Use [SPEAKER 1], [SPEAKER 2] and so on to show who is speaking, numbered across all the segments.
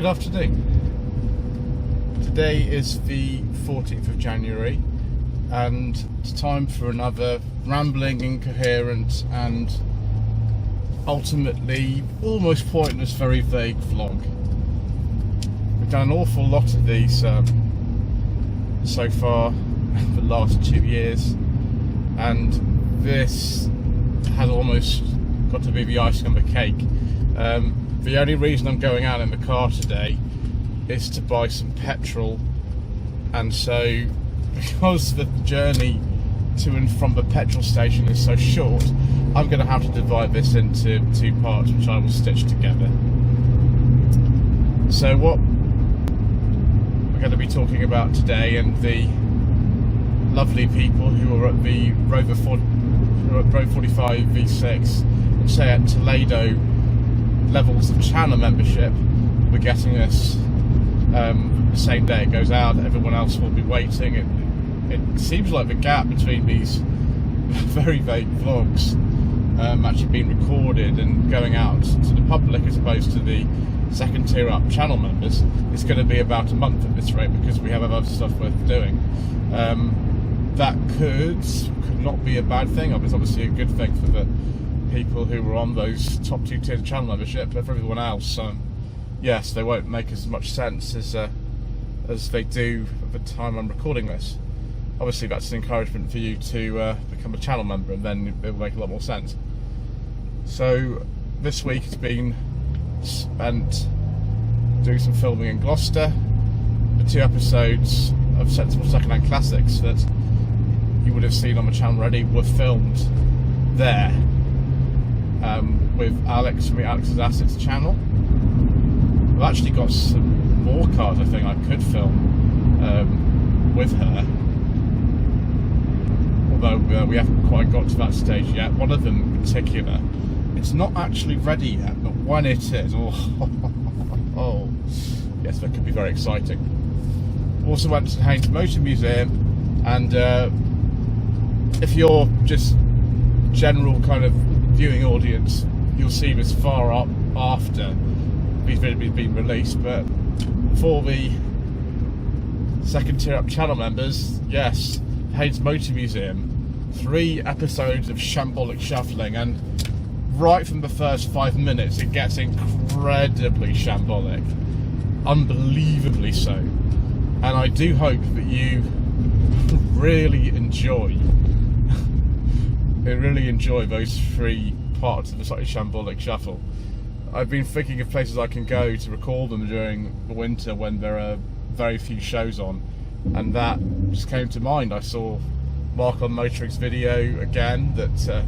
[SPEAKER 1] afternoon. Today is the 14th of January and it's time for another rambling, incoherent and ultimately almost pointless, very vague vlog. We've done an awful lot of these so far for the last 2 years, and this has almost got to be the icing on the cake. The only reason I'm going out in the car today is to buy some petrol, and so because the journey to and from the petrol station is so short, I'm going to have to divide this into 2 parts, which I will stitch together. So what we're going to be talking about today, and the lovely people who are at the Rover 45 V6 and say at Toledo levels of channel membership, we're getting this the same day it goes out. Everyone else will be waiting. It seems like the gap between these very vague vlogs actually being recorded and going out to the public as opposed to the second tier up channel members is going to be about a month at this rate, because we have other stuff worth doing. That could not be a bad thing. It's obviously a good thing for the people who were on those top 2 tiers of channel membership, but for everyone else, yes, they won't make as much sense as they do at the time I'm recording this. Obviously that's an encouragement for you to become a channel member, and then it will make a lot more sense. So this week has been spent doing some filming in Gloucester. The 2 episodes of Sensible Secondhand Classics that you would have seen on the channel already were filmed there, with Alex from the Alex's Assets channel. I've actually got some more cars I think I could film with her, although we haven't quite got to that stage yet. One of them in particular, it's not actually ready yet, but when it is, oh yes, that could be very exciting. Also went to Haynes Motor Museum, and if you're just general kind of viewing audience, you'll see this far up after these videos have been released, but for the second tier up channel members, yes, Haynes Motor Museum, 3 episodes of shambolic shuffling, and right from the first 5 minutes it gets incredibly shambolic, unbelievably so, and I do hope that you really enjoy those 3 parts of the slightly shambolic shuffle. I've been thinking of places I can go to record them during the winter when there are very few shows on, and that just came to mind. I saw Mark on Motoring's video again that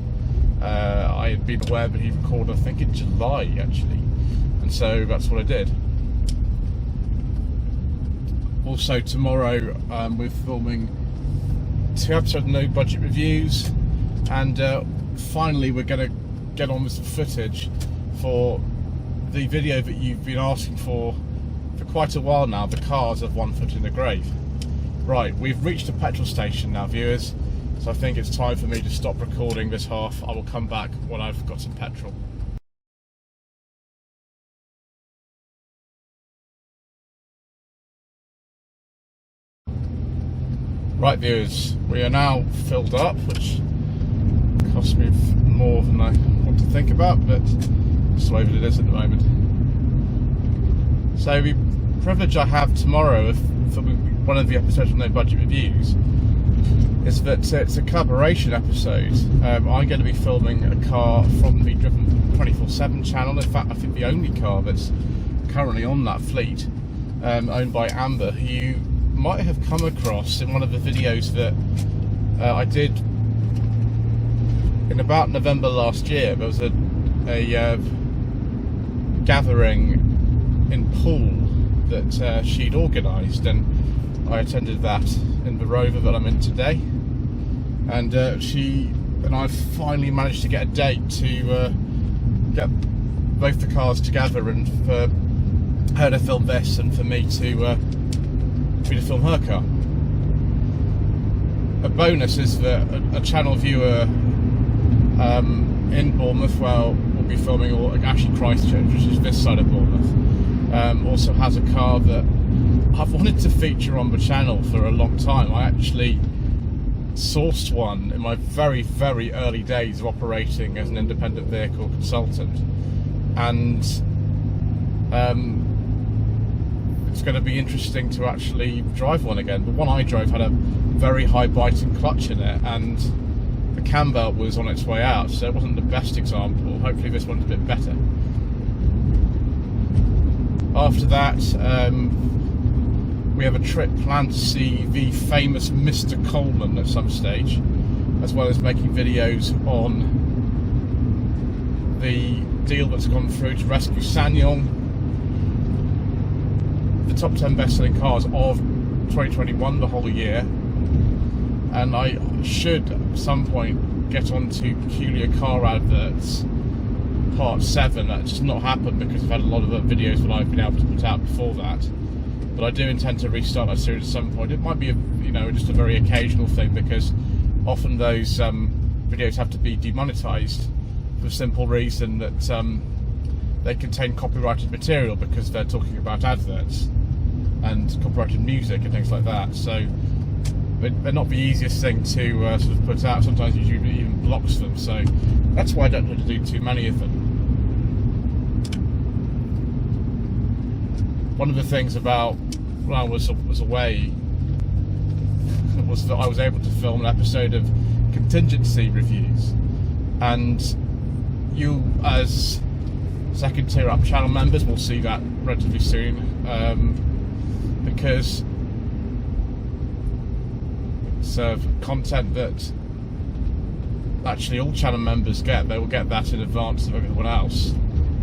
[SPEAKER 1] I had been aware that he recorded, I think in July actually, and so that's what I did. Also tomorrow we're filming 2 episodes of No Budget Reviews, and finally we're going to get on with some footage for the video that you've been asking for quite a while now, the cars of One Foot in the Grave. Right, we've reached a petrol station now, viewers, so I think it's time for me to stop recording this half. I will come back when I've got some petrol. Right, viewers, we are now filled up, which cost me more than I want to think about, but that's the way that it is at the moment. So the privilege I have tomorrow for one of the episodes of No Budget Reviews is that it's a collaboration episode. I'm going to be filming a car from the Driven 24/7 channel. In fact, I think the only car that's currently on that fleet, owned by Amber, who you might have come across in one of the videos that I did in about November last year. There was a gathering in Poole that she'd organised, and I attended that in the Rover that I'm in today, and she and I finally managed to get a date to get both the cars together, and for her to film this and for me to film her car. A bonus is that a channel viewer in Bournemouth, well, will be filming, or actually Christchurch, which is this side of Bournemouth, also has a car that I've wanted to feature on the channel for a long time. I actually sourced one in my very, very early days of operating as an independent vehicle consultant, and it's going to be interesting to actually drive one again. The one I drove had a very high biting clutch in it, and the cam belt was on its way out, so it wasn't the best example. Hopefully this one's a bit better. After that, we have a trip planned to see the famous Mr. Coleman at some stage, as well as making videos on the deal that's gone through to rescue Sanyong, the top 10 best-selling cars of 2021, the whole year. And I should at some point get onto Peculiar Car Adverts Part 7. That's just not happened because I've had a lot of other videos that I've been able to put out before that. But I do intend to restart that series at some point. It might be, just a very occasional thing, because often those videos have to be demonetized for the simple reason that they contain copyrighted material, because they're talking about adverts and copyrighted music and things like that. So they're not the easiest thing to sort of put out. Sometimes YouTube even blocks them. So that's why I don't want to do too many of them. One of the things about when I was away was that I was able to film an episode of contingency reviews, and you as second tier up channel members will see that relatively soon, because it's content that actually all channel members get. They will get that in advance of everyone else.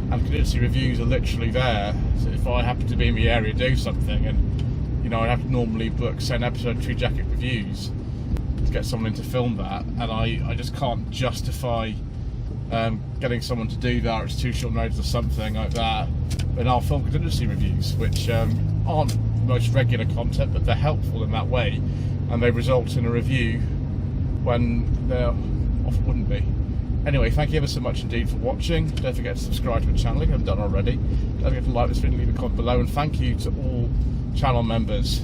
[SPEAKER 1] And contingency reviews are literally there. So if I happen to be in the area do something, and I'd have to normally book, say, an episode of Tree Jacket Reviews to get someone in to film that, and I just can't justify getting someone to do that, or it's too short notice or something like that. Then I'll film contingency reviews, which aren't the most regular content, but they're helpful in that way, and they result in a review when they often wouldn't be. Anyway, thank you ever so much indeed for watching. Don't forget to subscribe to the channel if you haven't done already. Don't forget to like this video, leave a comment below, and thank you to all channel members.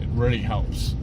[SPEAKER 1] It really helps.